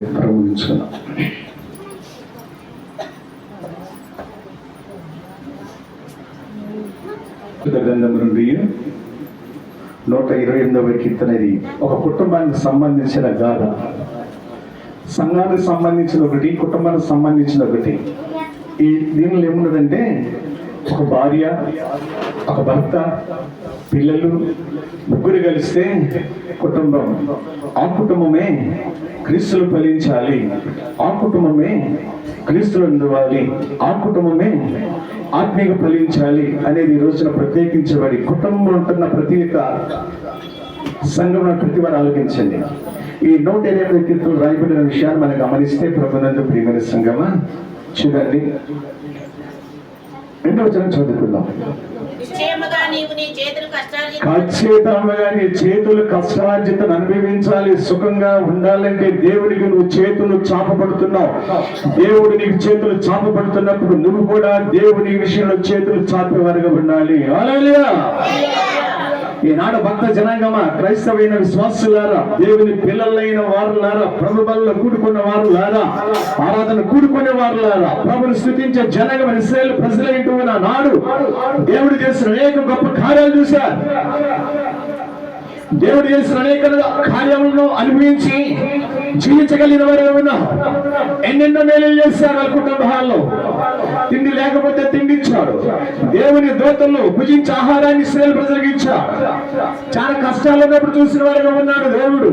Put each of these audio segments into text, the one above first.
ప్రారంభించుకున్నాం. గ్రంథం నుండి 128వ కీర్తన. ఇది ఒక కుటుంబానికి సంబంధించిన గాథ. సంఘానికి సంబంధించిన ఒకటి, కుటుంబానికి సంబంధించిన ఒకటి. ఈ దీనిలో ఏమున్నదంటే, ఒక భార్య, ఒక భర్త, పిల్లలు ముగ్గురు కలిస్తే కుటుంబం. ఆ కుటుంబమే క్రీస్తులు ఫలించాలి, ఆ కుటుంబమే క్రీస్తులు అందువాలి, ఆ కుటుంబమే ఆత్మీయ ఫలించాలి అనేది ఈ రోజున ప్రత్యేకించబడి కుటుంబం ఉంటున్న ప్రతి ఒక్క సంఘంలో ప్రతి వారు ఆలోచించండి. ఈ 128 కీర్తనలు రాయబడిన విషయాన్ని మనం గమనిస్తే, ప్రభునందు ప్రియమైన సంఘమా, చూడండి 2వ వచనం చదువుకుందాం. ఖచ్చితంగా నీ చేతులు కష్టార్జితను అనుభవించాలి. సుఖంగా ఉండాలంటే దేవుడికి నువ్వు చేతులు చాపబడుతున్నావు. దేవుడు నీకు చేతులు చాపబడుతున్నప్పుడు నువ్వు కూడా దేవుని విషయంలో చేతులు చాపేవారుగా ఉండాలి. హల్లెలూయా. ఈనాడు భక్త జనాంగమా, క్రైస్తవైన విశ్వాసులారా, దేవుని పిల్లలైన వారులారా, ప్రభు బలలో కూడుకున్న వారులారా, ఆరాధన కూడుకునే వారులారా, ప్రభుని స్తుతించే జనాంగం ఇశ్రాయేలు ప్రజలైన నాడు దేవుడు చేసిన అనేక గొప్ప కార్యాలు చూశారు. దేవుడు చేసిన అనేక కార్యములను అనుభవించి జీవించగలిగిన వారు ఉన్నారు. ఎన్నెన్నో మేలు చేశారు వాళ్ళ కుటుంబాల్లో. తిండి లేకపోతే తిండిచ్చాడు. దేవుని దూతలను భుజించి ఆహారాన్ని ఇశ్రాయేలు ప్రజలకు ఇచ్చాడు. చాలా కష్టాలు ఉన్నప్పుడు చూసిన వారుగా ఉన్నాడు దేవుడు.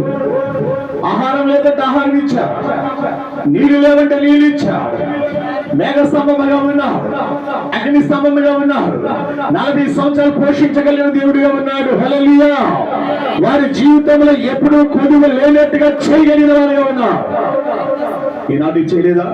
ఆహారం లేదంటే ఆహారం ఇచ్చాడు, నీళ్లు లేవంటే నీళ్ళు ఇచ్చాడు, మేఘ స్తంభముగా ఉన్నాడు, అగ్ని స్తంభముగా ఉన్నాడు, 40 సంవత్సరాలు పోషించగలిగిన దేవుడిగా ఉన్నాడు. హల్లెలూయా. వారి జీవితంలో ఎప్పుడూ కొదువ లేనట్టుగా చేయగలిగిన వారుగా ఉన్నాడు. ఈనాడు చేయలేదా?